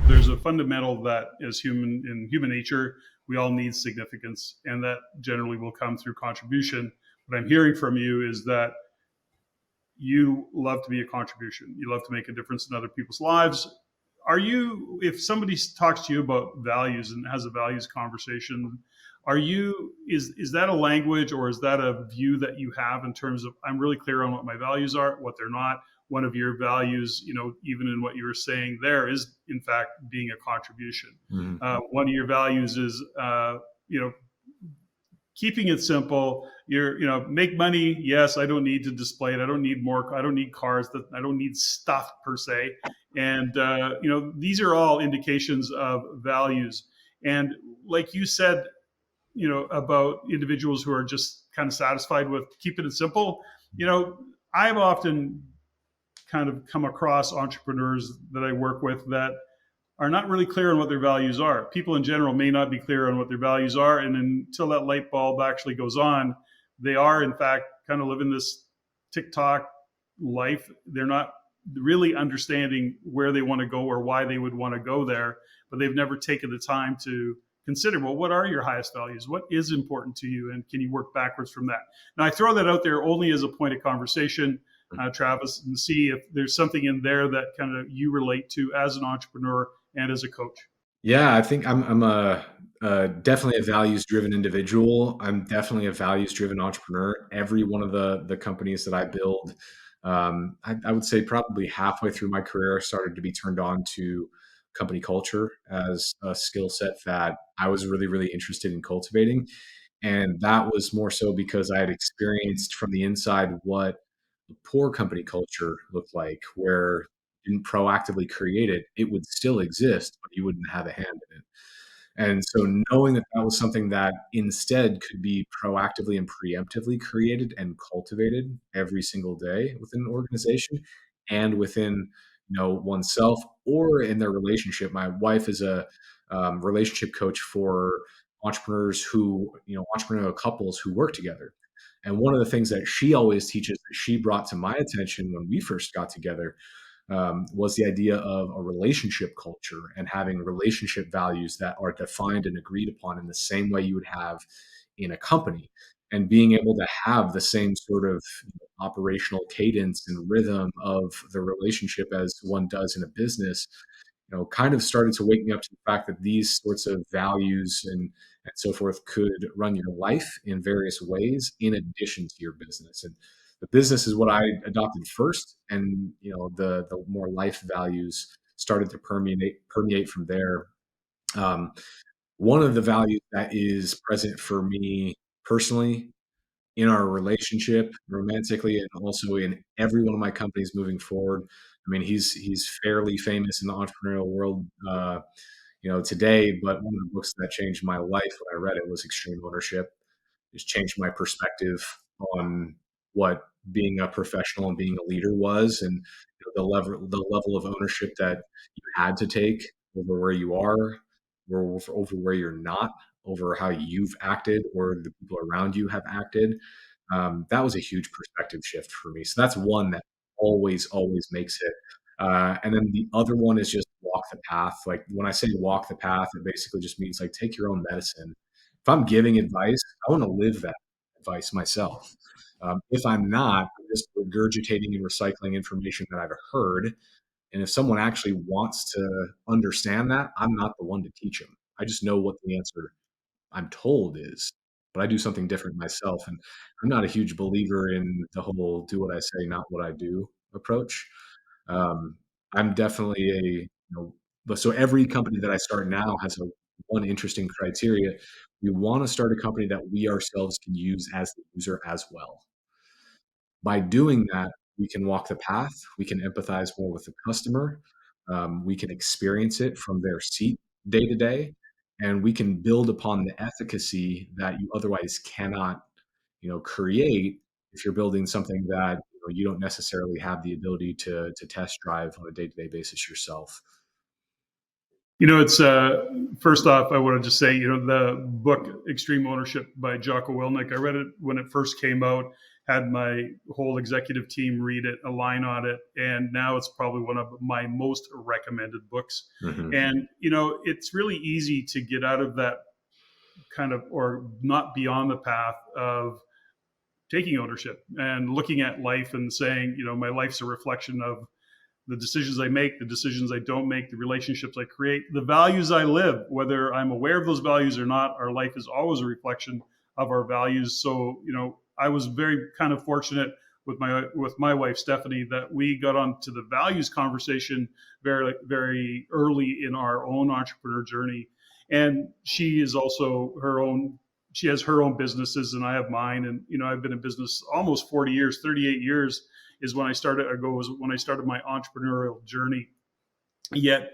There's a fundamental that in human nature, we all need significance, and that generally will come through contribution. What I'm hearing from you is that you love to be a contribution. You love to make a difference in other people's lives. If somebody talks to you about values and has a values conversation, is that a language, or is that a view that you have in terms of, I'm really clear on what my values are, what they're not? One of your values, even in what you were saying there, is in fact being a contribution. Mm-hmm. One of your values is, keeping it simple. Make money. Yes, I don't need to display it. I don't need more. I don't need cars. I don't need stuff per se. And these are all indications of values. And like you said, about individuals who are just kind of satisfied with keeping it simple. I've often kind of come across entrepreneurs that I work with that are not really clear on what their values are. People in general may not be clear on what their values are. And until that light bulb actually goes on, they are, in fact, kind of living this TikTok life. They're not really understanding where they want to go or why they would want to go there, but they've never taken the time to consider, well, what are your highest values? What is important to you? And can you work backwards from that? Now, I throw that out there only as a point of conversation, Travis, and see if there's something in there that kind of you relate to as an entrepreneur and as a coach. Yeah, I think I'm definitely a values-driven individual. I'm definitely a values-driven entrepreneur. Every one of the companies that I build, I would say probably halfway through my career, I started to be turned on to company culture as a skill set that I was really, really interested in cultivating. And that was more so because I had experienced from the inside what a poor company culture looked like, where you didn't proactively create it, it would still exist, but you wouldn't have a hand in it. And so knowing that that was something that instead could be proactively and preemptively created and cultivated every single day within an organization and within oneself or in their relationship. My wife is a relationship coach for entrepreneurs entrepreneurial couples who work together. And one of the things that she always teaches that she brought to my attention when we first got together was the idea of a relationship culture and having relationship values that are defined and agreed upon in the same way you would have in a company, and being able to have the same sort of operational cadence and rhythm of the relationship as one does in a business, kind of started to wake me up to the fact that these sorts of values and so forth could run your life in various ways in addition to your business. And the business is what I adopted first, and the more life values started to permeate from there. One of the values that is present for me personally in our relationship, romantically, and also in every one of my companies moving forward. I mean, he's fairly famous in the entrepreneurial world, today. But one of the books that changed my life when I read it was Extreme Ownership. It's changed my perspective on what being a professional and being a leader was, and the level of ownership that you had to take over where you are, or over where you're not, over how you've acted or the people around you have acted. That was a huge perspective shift for me. So that's one that always makes it. And then the other one is just walk the path. Like when I say walk the path, it basically just means like take your own medicine. If I'm giving advice, I want to live that advice myself. If I'm not, I'm just regurgitating and recycling information that I've heard. And if someone actually wants to understand that, I'm not the one to teach them. I just know what the answer I'm told is, but I do something different myself. And I'm not a huge believer in the whole do what I say, not what I do approach. Um, I'm definitely but so every company that I start now has one interesting criteria. We want to start a company that we ourselves can use as the user as well. By doing that, we can walk the path, we can empathize more with the customer, we can experience it from their seat day to day, and we can build upon the efficacy that you otherwise cannot, create if you're building something that you don't necessarily have the ability to test drive on a day-to-day basis yourself. It's first off, I want to just say, the book Extreme Ownership by Jocko Willink, I read it when it first came out, had my whole executive team read it, align on it, and now it's probably one of my most recommended books. Hmm. And it's really easy to get out of that kind of, or not be on the path of taking ownership and looking at life and saying, my life's a reflection of the decisions I make, the decisions I don't make, the relationships I create, the values I live, whether I'm aware of those values or not. Our life is always a reflection of our values. So, I was very kind of fortunate with my wife Stephanie that we got onto the values conversation very very early in our own entrepreneur journey. And she is also her own. She has her own businesses, and I have mine. And I've been in business almost 40 years, 38 years is when I started. Was when I started my entrepreneurial journey. Yet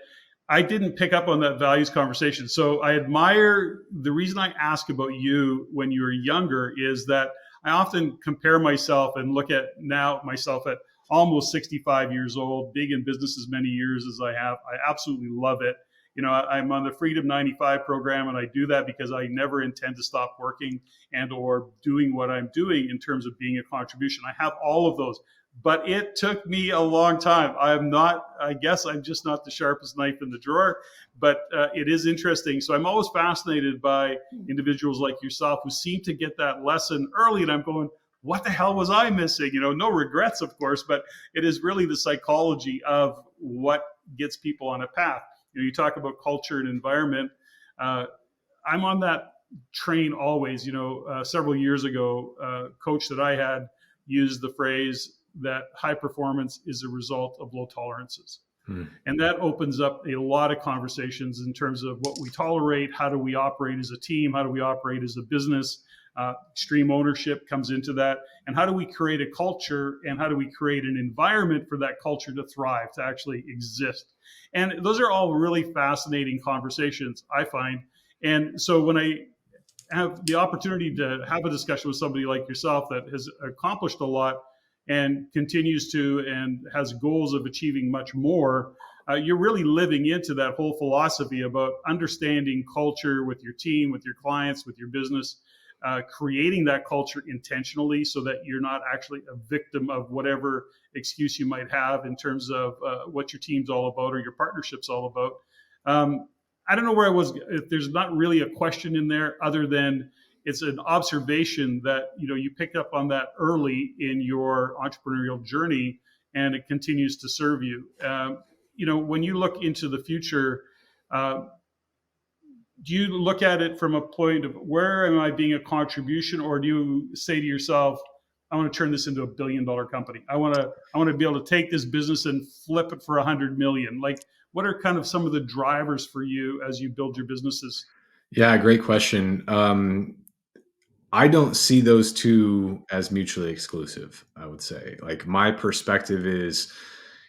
I didn't pick up on that values conversation. So I admire the reason I ask about you when you were younger is that I often compare myself and look at now myself at almost 65 years old, big in business as many years as I have. I absolutely love it. I'm on the Freedom 95 program, and I do that because I never intend to stop working and or doing what I'm doing in terms of being a contribution. I have all of those, but it took me a long time. I guess I'm just not the sharpest knife in the drawer, but it is interesting. So I'm always fascinated by individuals like yourself who seem to get that lesson early. And I'm going, what the hell was I missing? No regrets, of course, but it is really the psychology of what gets people on a path. You talk about culture and environment. I'm on that train always. Several years ago, a coach that I had used the phrase that high performance is a result of low tolerances. Hmm. And that opens up a lot of conversations in terms of what we tolerate, how do we operate as a team, how do we operate as a business. Extreme ownership comes into that. And how do we create a culture, and how do we create an environment for that culture to thrive, to actually exist? And those are all really fascinating conversations, I find. And so when I have the opportunity to have a discussion with somebody like yourself that has accomplished a lot and continues to and has goals of achieving much more, you're really living into that whole philosophy about understanding culture with your team, with your clients, with your business, creating that culture intentionally so that you're not actually a victim of whatever excuse you might have in terms of what your team's all about or your partnership's all about. I don't know where I was. If there's not really a question in there other than it's an observation that you picked up on that early in your entrepreneurial journey, and it continues to serve you. When you look into the future, uh, do you look at it from a point of where am I being a contribution, or do you say to yourself, I want to turn this into $1 billion company. I want to be able to take this business and flip it for 100 million. Like, what are kind of some of the drivers for you as you build your businesses? Yeah, great question. I don't see those two as mutually exclusive, I would say. Like my perspective is,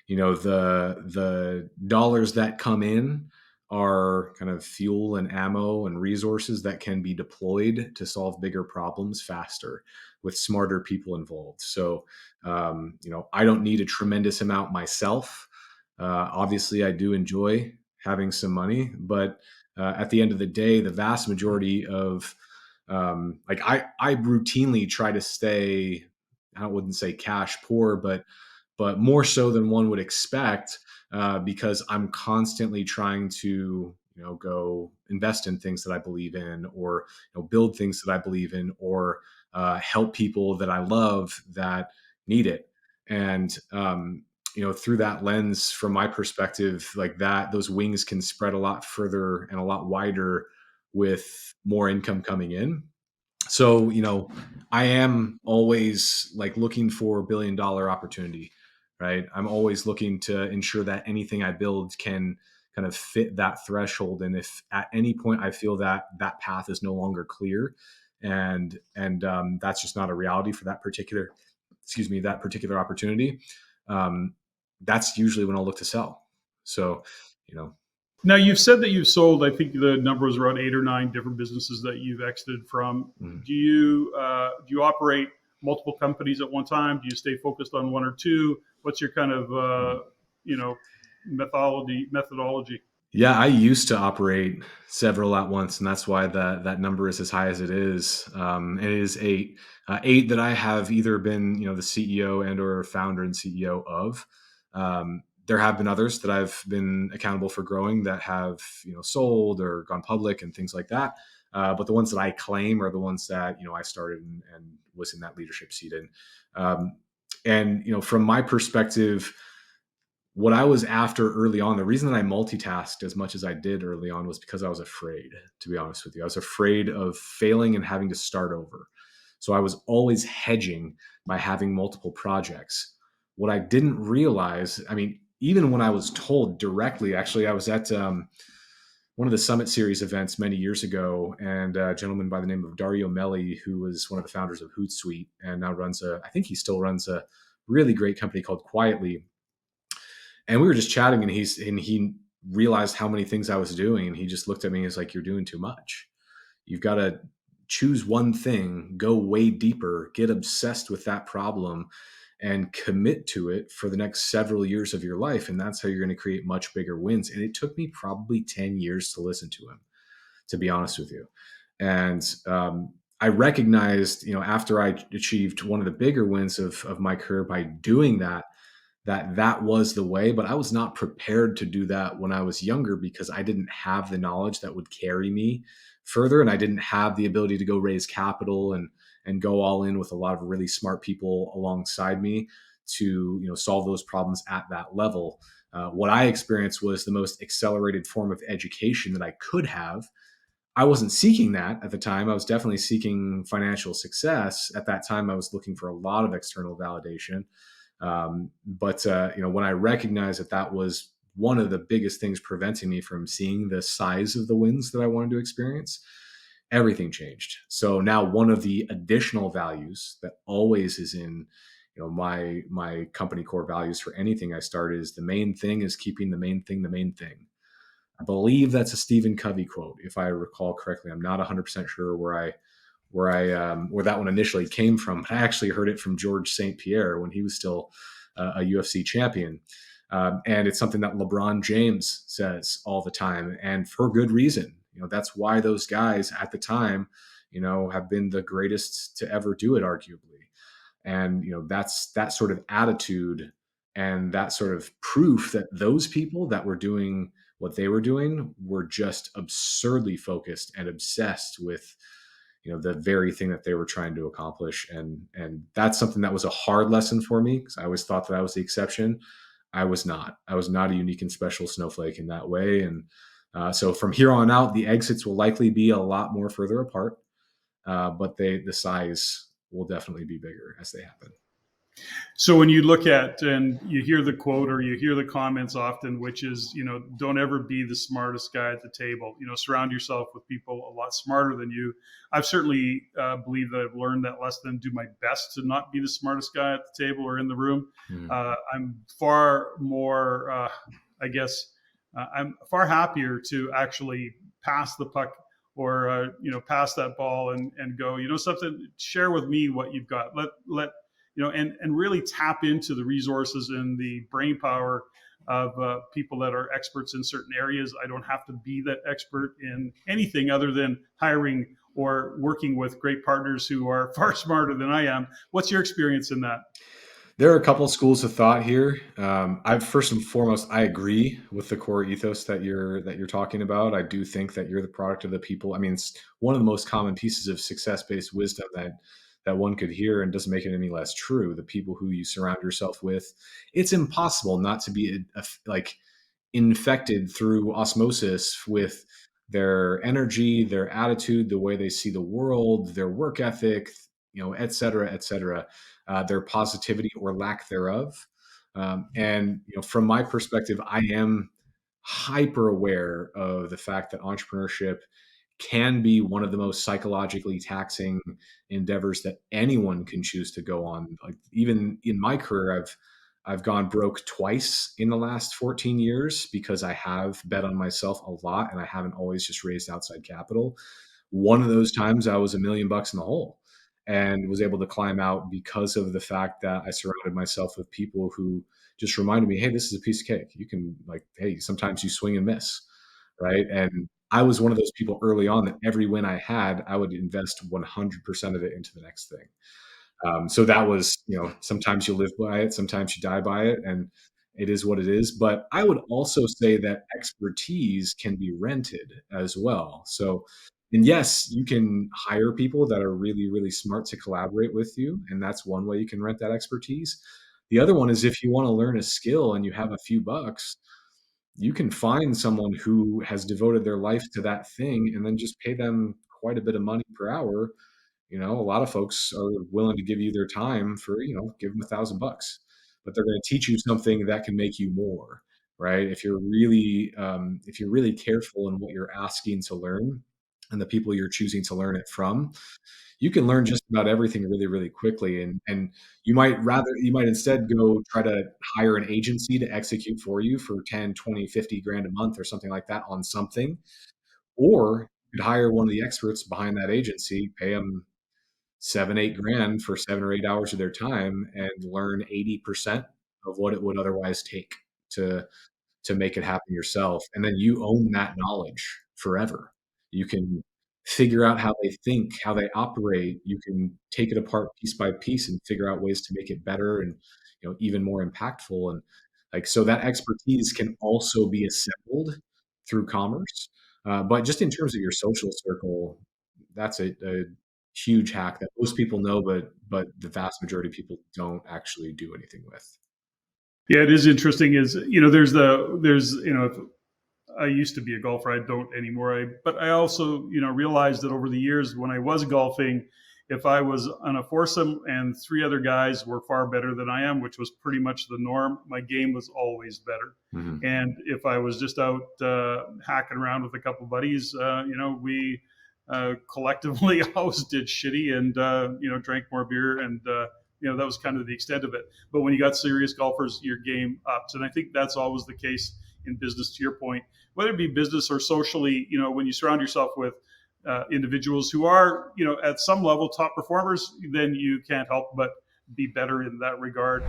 the dollars that come in are kind of fuel and ammo and resources that can be deployed to solve bigger problems faster with smarter people involved. So, I don't need a tremendous amount myself. Obviously, I do enjoy having some money, but at the end of the day, the vast majority of like I routinely try to stay, I wouldn't say cash poor, but more so than one would expect, because I'm constantly trying to go invest in things that I believe in, or build things that I believe in, or help people that I love that need it. And through that lens, from my perspective, like that, those wings can spread a lot further and a lot wider with more income coming in. So, I am always like looking for $1 billion opportunity, right? I'm always looking to ensure that anything I build can kind of fit that threshold. And if at any point I feel that that path is no longer clear, and that's just not a reality for that particular, that particular opportunity, um, that's usually when I'll look to sell. So, you know, Now, you've said that you've sold, I think the number is around 8 or 9 different businesses that you've exited from. mm, Do you operate multiple companies at one time? Do you stay focused on one or two? What's your kind of mm. you know methodology? Yeah, I used to operate several at once, and that's why that number is as high as it is. And it is eight, eight that I have either been, the CEO and or founder and CEO of. There have been others that I've been accountable for growing that have, sold or gone public and things like that. But the ones that I claim are the ones that I started and was in that leadership seat in. Um, and from my perspective, what I was after early on, the reason that I multitasked as much as I did early on was because I was afraid, to be honest with you. I was afraid of failing and having to start over. So I was always hedging by having multiple projects. What I didn't realize, I mean, even when I was told directly, actually, I was at one of the Summit Series events many years ago, and a gentleman by the name of Dario Melli, who was one of the founders of Hootsuite and now I think he still runs a really great company called Quietly, and we were just chatting, and he realized how many things I was doing, and he just looked at me and was like, "You're doing too much. You've got to choose one thing, go way deeper, get obsessed with that problem, and commit to it for the next several years of your life, and that's how you're going to create much bigger wins." And it took me probably 10 years to listen to him, to be honest with you. And I recognized, after I achieved one of the bigger wins of my career by doing that, that was the way, but I was not prepared to do that when I was younger because I didn't have the knowledge that would carry me further, and I didn't have the ability to go raise capital and go all in with a lot of really smart people alongside me to solve those problems at that level. What I experienced was the most accelerated form of education that I could have. I wasn't seeking that at the time. I was definitely seeking financial success. At that time, I was looking for a lot of external validation. But when I recognized that that was one of the biggest things preventing me from seeing the size of the wins that I wanted to experience, everything changed. So now one of the additional values that always is in my company core values for anything I start is the main thing is keeping the main thing the main thing. I believe that's a Stephen Covey quote, if I recall correctly. I'm not 100% sure where that one initially came from. But I actually heard it from George St. Pierre when he was still a UFC champion. And it's something that LeBron James says all the time, and for good reason. That's why those guys at the time, have been the greatest to ever do it, arguably. And that's that sort of attitude and that sort of proof that those people that were doing what they were doing were just absurdly focused and obsessed with the very thing that they were trying to accomplish. And that's something that was a hard lesson for me because I always thought that I was the exception. I was not a unique and special snowflake in that way. And so from here on out, the exits will likely be a lot more further apart, but the size will definitely be bigger as they happen. So when you look at and you hear the quote or you hear the comments often, which is, don't ever be the smartest guy at the table. Surround yourself with people a lot smarter than you. I've certainly believed that I've learned that lesson and do my best to not be the smartest guy at the table or in the room. Mm. I'm far more, I guess, I'm far happier to actually pass the puck or pass that ball and go, something. Share with me what you've got. Let and really tap into the resources and the brain power of people that are experts in certain areas. I don't have to be that expert in anything other than hiring or working with great partners who are far smarter than I am. What's your experience in that? There are a couple of schools of thought here. I first and foremost, I agree with the core ethos that you're talking about. I do think that you're the product of the people. I mean, it's one of the most common pieces of success-based wisdom that one could hear, and doesn't make it any less true. The people who you surround yourself with, it's impossible not to be like infected through osmosis with their energy, their attitude, the way they see the world, their work ethic, et cetera, et cetera, their positivity or lack thereof. And from my perspective, I am hyper aware of the fact that entrepreneurship can be one of the most psychologically taxing endeavors that anyone can choose to go on. Like even in my career, I've gone broke twice in the last 14 years because I have bet on myself a lot and I haven't always just raised outside capital. One of those times I was $1 million in the hole and was able to climb out because of the fact that I surrounded myself with people who just reminded me, hey, this is a piece of cake. You can, like, hey, sometimes you swing and miss. right? And I was one of those people early on that every win I had, I would invest 100% of it into the next thing. So that was, sometimes you live by it, sometimes you die by it, and it is what it is. But I would also say that expertise can be rented as well. So, and yes, you can hire people that are really, really smart to collaborate with you. And that's one way you can rent that expertise. The other one is if you want to learn a skill and you have a few bucks, you can find someone who has devoted their life to that thing and then just pay them quite a bit of money per hour. A lot of folks are willing to give you their time for, give them $1,000, but they're going to teach you something that can make you more, right? If you're really careful in what you're asking to learn and the people you're choosing to learn it from, you can learn just about everything really, really quickly. And you might instead go try to hire an agency to execute for you for 10, 20, 50 grand a month or something like that on something, or you could hire one of the experts behind that agency, pay them 7, 8 grand for 7 or 8 hours of their time and learn 80% of what it would otherwise take to make it happen yourself. And then you own that knowledge forever. You can figure out how they think, how they operate. You can take it apart piece by piece and figure out ways to make it better and, even more impactful. And like, so that expertise can also be assembled through commerce. But just in terms of your social circle, that's a huge hack that most people know, but the vast majority of people don't actually do anything with. Yeah, it is interesting. Is there's if I used to be a golfer. I don't anymore. But I also, realized that over the years when I was golfing, if I was on a foursome and three other guys were far better than I am, which was pretty much the norm, my game was always better. Mhm. And if I was just out hacking around with a couple buddies, we collectively always did shitty and drank more beer and that was kind of the extent of it. But when you got serious golfers, your game ups, and I think that's always the case in business. To your point, whether it be business or socially, when you surround yourself with individuals who are, at some level top performers, then you can't help but be better in that regard.